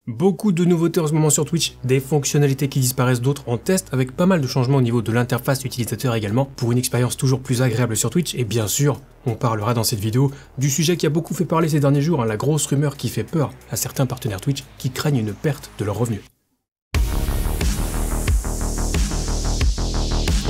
Beaucoup de nouveautés en ce moment sur Twitch, des fonctionnalités qui disparaissent, d'autres en test, avec pas mal de changements au niveau de l'interface utilisateur également, pour une expérience toujours plus agréable sur Twitch, et bien sûr, on parlera dans cette vidéo du sujet qui a beaucoup fait parler ces derniers jours, la grosse rumeur qui fait peur à certains partenaires Twitch qui craignent une perte de leurs revenus.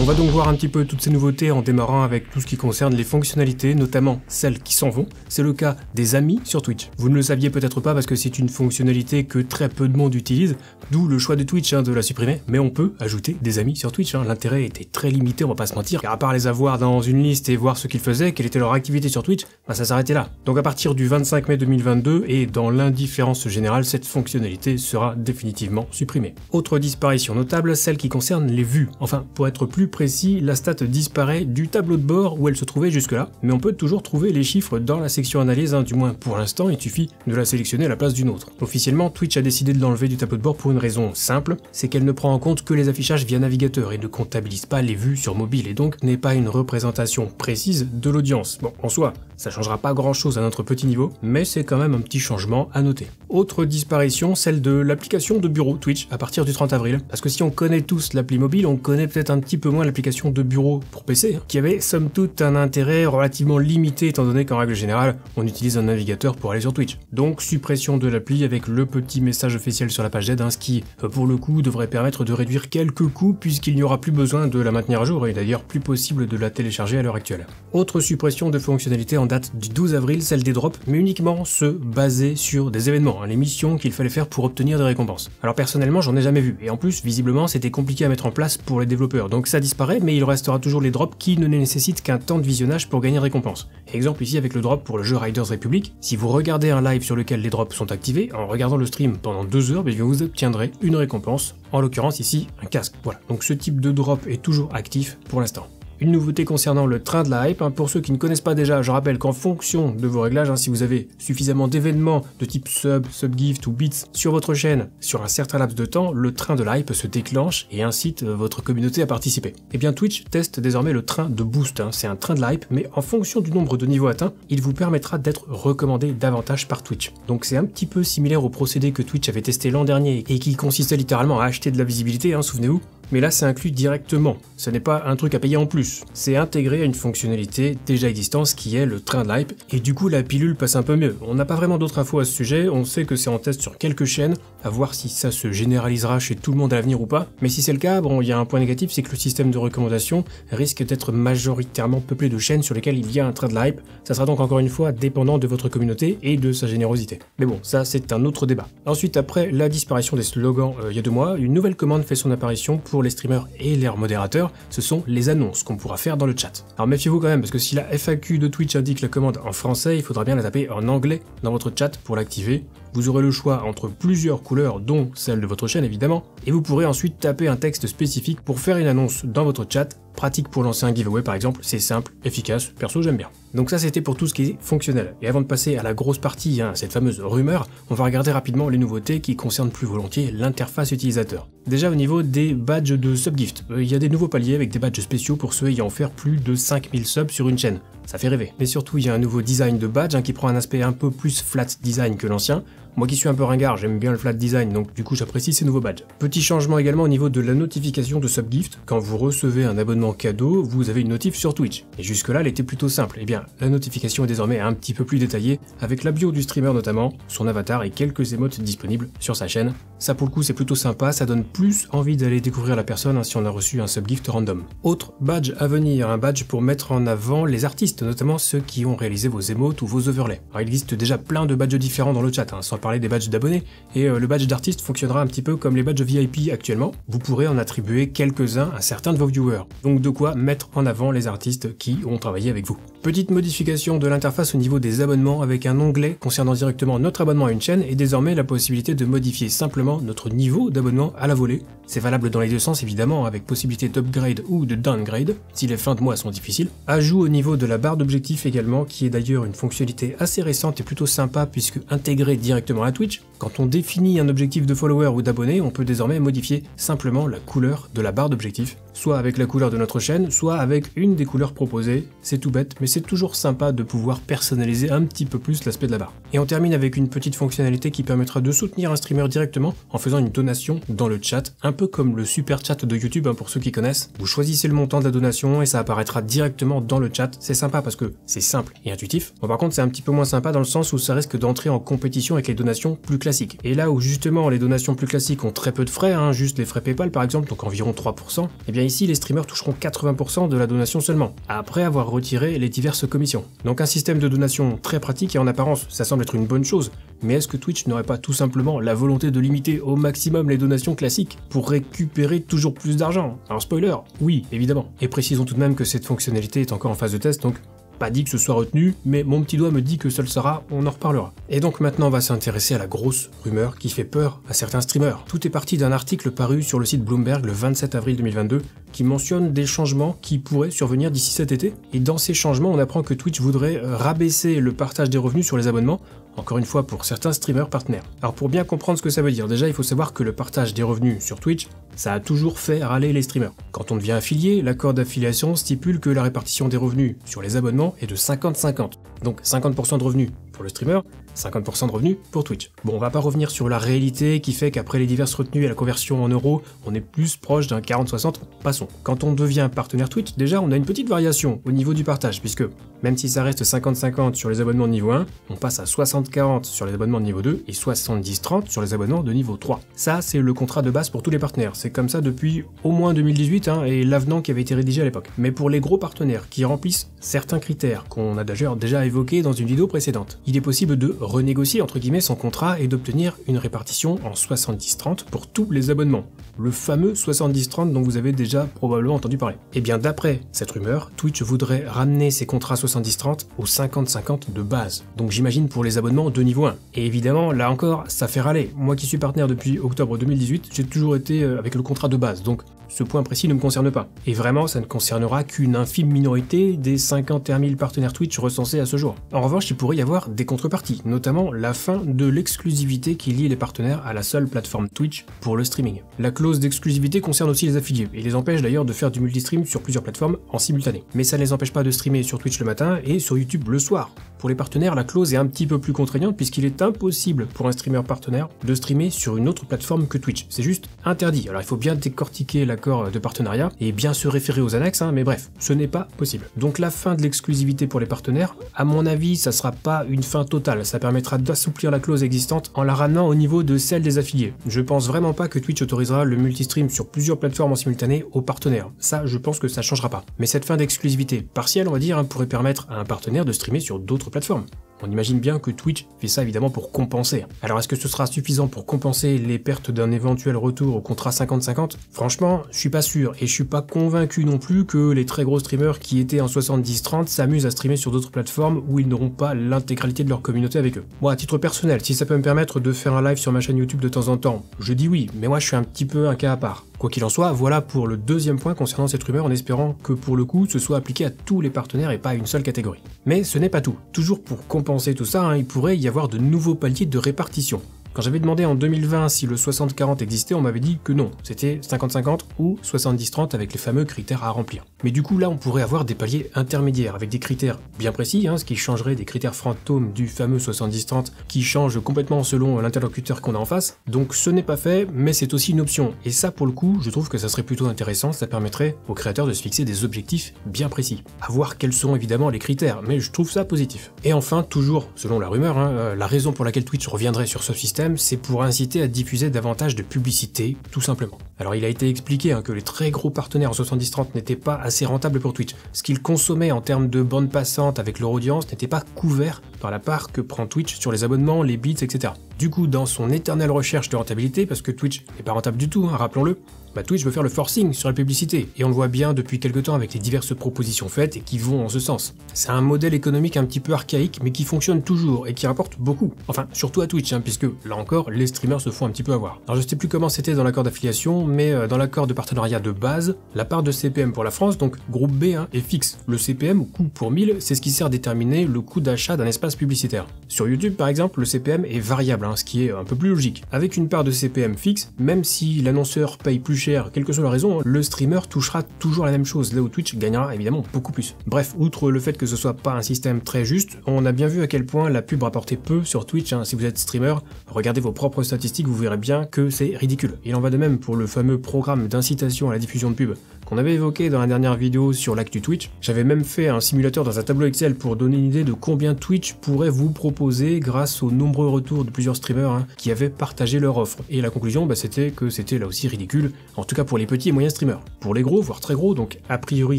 On va donc voir un petit peu toutes ces nouveautés en démarrant avec tout ce qui concerne les fonctionnalités, notamment celles qui s'en vont. C'est le cas des amis sur Twitch. Vous ne le saviez peut-être pas parce que c'est une fonctionnalité que très peu de monde utilise, d'où le choix de Twitch de la supprimer, mais on peut ajouter des amis sur Twitch. L'intérêt était très limité, on va pas se mentir, car à part les avoir dans une liste et voir ce qu'ils faisaient, quelle était leur activité sur Twitch, ça s'arrêtait là. Donc à partir du 25 mai 2022 et dans l'indifférence générale, cette fonctionnalité sera définitivement supprimée. Autre disparition notable, celle qui concerne les vues. Enfin, pour être plus précis, la stat disparaît du tableau de bord où elle se trouvait jusque-là, mais on peut toujours trouver les chiffres dans la section analyse, du moins pour l'instant, il suffit de la sélectionner à la place d'une autre. Officiellement, Twitch a décidé de l'enlever du tableau de bord pour une raison simple, c'est qu'elle ne prend en compte que les affichages via navigateur et ne comptabilise pas les vues sur mobile et donc n'est pas une représentation précise de l'audience. Bon, en soi, ça changera pas grand-chose à notre petit niveau, mais c'est quand même un petit changement à noter. Autre disparition, celle de l'application de bureau Twitch à partir du 30 avril, parce que si on connaît tous l'appli mobile, on connaît peut-être un petit peu moins l'application de bureau pour PC, qui avait somme toute un intérêt relativement limité étant donné qu'en règle générale, on utilise un navigateur pour aller sur Twitch. Donc suppression de l'appli avec le petit message officiel sur la page d'aide, ce qui, pour le coup, devrait permettre de réduire quelques coûts puisqu'il n'y aura plus besoin de la maintenir à jour et d'ailleurs plus possible de la télécharger à l'heure actuelle. Autre suppression de fonctionnalité en date du 12 avril, celle des drops, mais uniquement ceux basés sur des événements, les missions qu'il fallait faire pour obtenir des récompenses. Alors personnellement, j'en ai jamais vu, et en plus, visiblement, c'était compliqué à mettre en place pour les développeurs, donc ça disparaît, mais il restera toujours les drops qui ne nécessitent qu'un temps de visionnage pour gagner récompense. Exemple ici avec le drop pour le jeu Riders Republic, si vous regardez un live sur lequel les drops sont activés, en regardant le stream pendant 2 heures, vous obtiendrez une récompense, en l'occurrence ici un casque. Voilà, donc ce type de drop est toujours actif pour l'instant. Une nouveauté concernant le train de la hype, pour ceux qui ne connaissent pas déjà, je rappelle qu'en fonction de vos réglages, si vous avez suffisamment d'événements de type sub, subgift ou bits sur votre chaîne sur un certain laps de temps, le train de la hype se déclenche et incite votre communauté à participer. Et bien Twitch teste désormais le train de boost, c'est un train de la hype, mais en fonction du nombre de niveaux atteints, il vous permettra d'être recommandé davantage par Twitch. Donc c'est un petit peu similaire au procédé que Twitch avait testé l'an dernier et qui consistait littéralement à acheter de la visibilité, souvenez-vous. Mais là c'est inclus directement, ce n'est pas un truc à payer en plus, c'est intégré à une fonctionnalité déjà existante qui est le train de hype, et du coup la pilule passe un peu mieux. On n'a pas vraiment d'autres infos à ce sujet, on sait que c'est en test sur quelques chaînes, à voir si ça se généralisera chez tout le monde à l'avenir ou pas, mais si c'est le cas, il y a un point négatif, c'est que le système de recommandation risque d'être majoritairement peuplé de chaînes sur lesquelles il y a un train de hype, ça sera donc encore une fois dépendant de votre communauté et de sa générosité. Mais bon, ça c'est un autre débat. Ensuite, après la disparition des slogans il y a 2 mois, une nouvelle commande fait son apparition pour les streamers et leurs modérateurs, ce sont les annonces qu'on pourra faire dans le chat. Alors méfiez-vous quand même, parce que si la FAQ de Twitch indique la commande en français, il faudra bien la taper en anglais dans votre chat pour l'activer. Vous aurez le choix entre plusieurs couleurs, dont celle de votre chaîne évidemment, et vous pourrez ensuite taper un texte spécifique pour faire une annonce dans votre chat, pratique pour lancer un giveaway par exemple, c'est simple, efficace, perso j'aime bien. Donc ça c'était pour tout ce qui est fonctionnel. Et avant de passer à la grosse partie, cette fameuse rumeur, on va regarder rapidement les nouveautés qui concernent plus volontiers l'interface utilisateur. Déjà au niveau des badges de subgift, il y a des nouveaux paliers avec des badges spéciaux pour ceux ayant offert plus de 5000 subs sur une chaîne. Ça fait rêver. Mais surtout il y a un nouveau design de badge qui prend un aspect un peu plus flat design que l'ancien. Moi qui suis un peu ringard, j'aime bien le flat design, donc du coup j'apprécie ces nouveaux badges. Petit changement également au niveau de la notification de subgift. Quand vous recevez un abonnement cadeau, vous avez une notif sur Twitch. Et jusque là elle était plutôt simple. Eh bien la notification est désormais un petit peu plus détaillée, avec la bio du streamer notamment, son avatar et quelques émotes disponibles sur sa chaîne. Ça pour le coup c'est plutôt sympa, ça donne plus envie d'aller découvrir la personne si on a reçu un subgift random. Autre badge à venir, un badge pour mettre en avant les artistes, notamment ceux qui ont réalisé vos émotes ou vos overlays. Alors il existe déjà plein de badges différents dans le chat, sans parler des badges d'abonnés, et le badge d'artiste fonctionnera un petit peu comme les badges VIP actuellement, vous pourrez en attribuer quelques-uns à certains de vos viewers, donc de quoi mettre en avant les artistes qui ont travaillé avec vous. Petite modification de l'interface au niveau des abonnements avec un onglet concernant directement notre abonnement à une chaîne et désormais la possibilité de modifier simplement notre niveau d'abonnement à la volée. C'est valable dans les deux sens évidemment, avec possibilité d'upgrade ou de downgrade si les fins de mois sont difficiles. Ajout au niveau de la barre d'objectifs également, qui est d'ailleurs une fonctionnalité assez récente et plutôt sympa puisque intégrée directement à Twitch. Quand on définit un objectif de followers ou d'abonnés, on peut désormais modifier simplement la couleur de la barre d'objectif, soit avec la couleur de notre chaîne, soit avec une des couleurs proposées. C'est tout bête, mais c'est toujours sympa de pouvoir personnaliser un petit peu plus l'aspect de la barre. Et on termine avec une petite fonctionnalité qui permettra de soutenir un streamer directement en faisant une donation dans le chat, un peu comme le super chat de YouTube pour ceux qui connaissent. Vous choisissez le montant de la donation et ça apparaîtra directement dans le chat. C'est sympa parce que c'est simple et intuitif. Bon, par contre c'est un petit peu moins sympa dans le sens où ça risque d'entrer en compétition avec les donations plus classiques. Et là où justement les donations plus classiques ont très peu de frais, juste les frais PayPal par exemple, donc environ 3%, et bien ici les streamers toucheront 80% de la donation seulement, après avoir retiré les diverses commissions. Donc un système de donation très pratique et en apparence ça semble être une bonne chose, mais est-ce que Twitch n'aurait pas tout simplement la volonté de limiter au maximum les donations classiques pour récupérer toujours plus d'argent? Alors spoiler, oui, évidemment. Et précisons tout de même que cette fonctionnalité est encore en phase de test, donc pas dit que ce soit retenu, mais mon petit doigt me dit que ça le sera, on en reparlera. Et donc maintenant on va s'intéresser à la grosse rumeur qui fait peur à certains streamers. Tout est parti d'un article paru sur le site Bloomberg le 27 avril 2022 qui mentionne des changements qui pourraient survenir d'ici cet été. Et dans ces changements on apprend que Twitch voudrait rabaisser le partage des revenus sur les abonnements, encore une fois pour certains streamers partenaires. Alors pour bien comprendre ce que ça veut dire, déjà il faut savoir que le partage des revenus sur Twitch, ça a toujours fait râler les streamers. Quand on devient affilié, l'accord d'affiliation stipule que la répartition des revenus sur les abonnements est de 50-50. Donc 50% de revenus pour le streamer, 50% de revenus pour Twitch. Bon, on va pas revenir sur la réalité qui fait qu'après les diverses retenues et la conversion en euros, on est plus proche d'un 40-60, passons. Quand on devient partenaire Twitch, déjà on a une petite variation au niveau du partage, puisque même si ça reste 50-50 sur les abonnements de niveau 1, on passe à 60-40 sur les abonnements de niveau 2 et 70-30 sur les abonnements de niveau 3. Ça, c'est le contrat de base pour tous les partenaires. C'est comme ça depuis au moins 2018 et l'avenant qui avait été rédigé à l'époque. Mais pour les gros partenaires qui remplissent certains critères qu'on a d'ailleurs déjà évoqués dans une vidéo précédente, il est possible de renégocier entre guillemets son contrat et d'obtenir une répartition en 70-30 pour tous les abonnements. Le fameux 70-30 dont vous avez déjà probablement entendu parler. Et bien d'après cette rumeur, Twitch voudrait ramener ses contrats 70-30 au 50-50 de base. Donc j'imagine pour les abonnements de niveau 1. Et évidemment, là encore, ça fait râler. Moi qui suis partenaire depuis octobre 2018, j'ai toujours été avec le contrat de base, donc ce point précis ne me concerne pas. Et vraiment, ça ne concernera qu'une infime minorité des 51 000 partenaires Twitch recensés à ce jour. En revanche, il pourrait y avoir des contreparties, notamment la fin de l'exclusivité qui lie les partenaires à la seule plateforme Twitch pour le streaming. La clause d'exclusivité concerne aussi les affiliés, et les empêche d'ailleurs de faire du multistream sur plusieurs plateformes en simultané. Mais ça ne les empêche pas de streamer sur Twitch le matin et sur YouTube le soir. Pour les partenaires, la clause est un petit peu plus contraignante puisqu'il est impossible pour un streamer partenaire de streamer sur une autre plateforme que Twitch. C'est juste interdit. Alors il faut bien décortiquer l'accord de partenariat et bien se référer aux annexes, mais bref, ce n'est pas possible. Donc la fin de l'exclusivité pour les partenaires, à mon avis, ça sera pas une fin totale, ça permettra d'assouplir la clause existante en la ramenant au niveau de celle des affiliés. Je pense vraiment pas que Twitch autorisera le multistream sur plusieurs plateformes en simultané aux partenaires. Ça, je pense que ça changera pas. Mais cette fin d'exclusivité partielle, on va dire, pourrait permettre à un partenaire de streamer sur d'autres plateformes. On imagine bien que Twitch fait ça évidemment pour compenser. Alors est-ce que ce sera suffisant pour compenser les pertes d'un éventuel retour au contrat 50-50 ? Franchement, je suis pas sûr et je suis pas convaincu non plus que les très gros streamers qui étaient en 70-30 s'amusent à streamer sur d'autres plateformes où ils n'auront pas l'intégralité de leur communauté avec eux. Moi, à titre personnel, si ça peut me permettre de faire un live sur ma chaîne YouTube de temps en temps, je dis oui, mais moi je suis un petit peu un cas à part. Quoi qu'il en soit, voilà pour le deuxième point concernant cette rumeur en espérant que pour le coup ce soit appliqué à tous les partenaires et pas à une seule catégorie. Mais ce n'est pas tout. Toujours pour compenser tout ça, il pourrait y avoir de nouveaux paliers de répartition. Quand j'avais demandé en 2020 si le 60-40 existait, on m'avait dit que non, c'était 50-50 ou 70-30 avec les fameux critères à remplir. Mais du coup là on pourrait avoir des paliers intermédiaires avec des critères bien précis, ce qui changerait des critères fantômes du fameux 70-30 qui changent complètement selon l'interlocuteur qu'on a en face. Donc ce n'est pas fait, mais c'est aussi une option. Et ça pour le coup, je trouve que ça serait plutôt intéressant, ça permettrait aux créateurs de se fixer des objectifs bien précis. À voir quels sont évidemment les critères, mais je trouve ça positif. Et enfin, toujours selon la rumeur, la raison pour laquelle Twitch reviendrait sur ce système, c'est pour inciter à diffuser davantage de publicité, tout simplement. Alors il a été expliqué que les très gros partenaires en 70-30 n'étaient pas assez rentables pour Twitch. Ce qu'ils consommaient en termes de bande passante avec leur audience n'était pas couvert par la part que prend Twitch sur les abonnements, les bits, etc. Du coup, dans son éternelle recherche de rentabilité, parce que Twitch n'est pas rentable du tout, rappelons-le, Twitch veut faire le forcing sur la publicité, et on le voit bien depuis quelques temps avec les diverses propositions faites et qui vont en ce sens. C'est un modèle économique un petit peu archaïque, mais qui fonctionne toujours et qui rapporte beaucoup. Enfin, surtout à Twitch, puisque là encore, les streamers se font un petit peu avoir. Alors je sais plus comment c'était dans l'accord d'affiliation, mais dans l'accord de partenariat de base, la part de CPM pour la France, donc groupe B, est fixe. Le CPM, ou coût pour 1000, c'est ce qui sert à déterminer le coût d'achat d'un espace publicitaire. Sur YouTube, par exemple, le CPM est variable, ce qui est un peu plus logique. Avec une part de CPM fixe, même si l'annonceur paye plus cher, quelle que soit la raison, le streamer touchera toujours la même chose, là où Twitch gagnera évidemment beaucoup plus. Bref, outre le fait que ce soit pas un système très juste, on a bien vu à quel point la pub rapportait peu sur Twitch, hein. Si vous êtes streamer, regardez vos propres statistiques, vous verrez bien que c'est ridicule. Il en va de même pour le fameux programme d'incitation à la diffusion de pub qu'on avait évoqué dans la dernière vidéo sur l'actu Twitch. J'avais même fait un simulateur dans un tableau Excel pour donner une idée de combien Twitch pourrait vous proposer grâce aux nombreux retours de plusieurs streamers qui avaient partagé leur offre. Et la conclusion, c'était que c'était là aussi ridicule, en tout cas pour les petits et moyens streamers. Pour les gros, voire très gros, donc a priori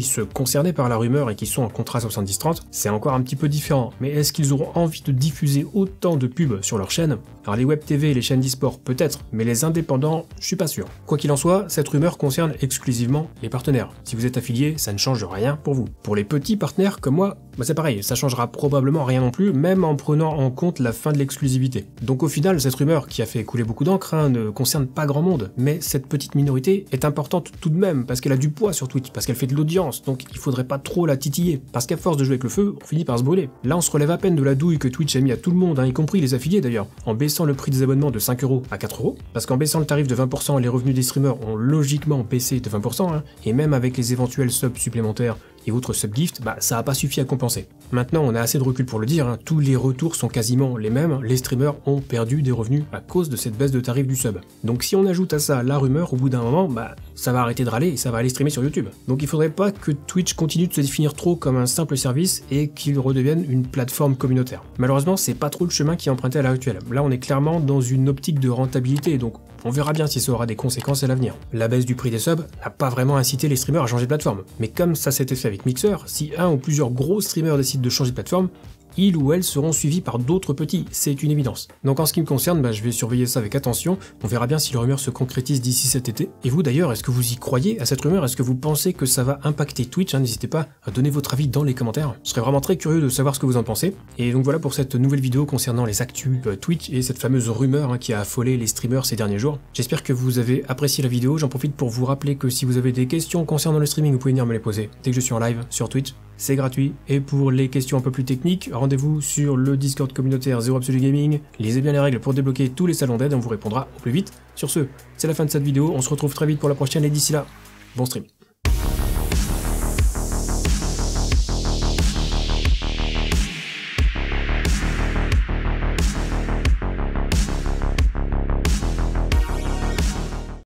ceux concernés par la rumeur et qui sont en contrat 70-30, c'est encore un petit peu différent. Mais est-ce qu'ils auront envie de diffuser autant de pubs sur leur chaîne? Alors les web TV et les chaînes d'e-sport peut-être, mais les indépendants, je suis pas sûr. Quoi qu'il en soit, cette rumeur concerne exclusivement les partenaires. Si vous êtes affilié, ça ne change rien pour vous. Pour les petits partenaires comme moi, c'est pareil, ça changera probablement rien non plus, même en prenant en compte la fin de l'exclusivité. Donc au final, cette rumeur qui a fait couler beaucoup d'encre ne concerne pas grand monde, mais cette petite minorité est importante tout de même, parce qu'elle a du poids sur Twitch, parce qu'elle fait de l'audience, donc il faudrait pas trop la titiller, parce qu'à force de jouer avec le feu, on finit par se brûler. Là on se relève à peine de la douille que Twitch a mis à tout le monde, y compris les affiliés d'ailleurs, en baissant le prix des abonnements de 5€ à 4€, parce qu'en baissant le tarif de 20%, les revenus des streamers ont logiquement baissé de 20%, et même avec les éventuels subs supplémentaires et autres subgifts, ça a pas suffi à compenser. Maintenant, on a assez de recul pour le dire, tous les retours sont quasiment les mêmes, les streamers ont perdu des revenus à cause de cette baisse de tarif du sub. Donc si on ajoute à ça la rumeur, au bout d'un moment, ça va arrêter de râler et ça va aller streamer sur YouTube. Donc il faudrait pas que Twitch continue de se définir trop comme un simple service et qu'il redevienne une plateforme communautaire. Malheureusement, c'est pas trop le chemin qui est emprunté à l'heure actuelle. Là, on est clairement dans une optique de rentabilité, donc on verra bien si ça aura des conséquences à l'avenir. La baisse du prix des subs n'a pas vraiment incité les streamers à changer de plateforme. Mais comme ça s'était fait avec Mixer, si un ou plusieurs gros streamers décident de changer de plateforme, ils ou elles seront suivis par d'autres petits, c'est une évidence. Donc en ce qui me concerne, je vais surveiller ça avec attention, on verra bien si la rumeur se concrétise d'ici cet été. Et vous d'ailleurs, est-ce que vous y croyez à cette rumeur? Est-ce que vous pensez que ça va impacter Twitch? N'hésitez pas à donner votre avis dans les commentaires. Je serais vraiment très curieux de savoir ce que vous en pensez. Et donc voilà pour cette nouvelle vidéo concernant les actus Twitch et cette fameuse rumeur qui a affolé les streamers ces derniers jours. J'espère que vous avez apprécié la vidéo, j'en profite pour vous rappeler que si vous avez des questions concernant le streaming, vous pouvez venir me les poser dès que je suis en live sur Twitch. C'est gratuit, et pour les questions un peu plus techniques, rendez-vous sur le Discord communautaire Zero Absolute Gaming, lisez bien les règles pour débloquer tous les salons d'aide, on vous répondra au plus vite. Sur ce, c'est la fin de cette vidéo, on se retrouve très vite pour la prochaine, et d'ici là, bon stream.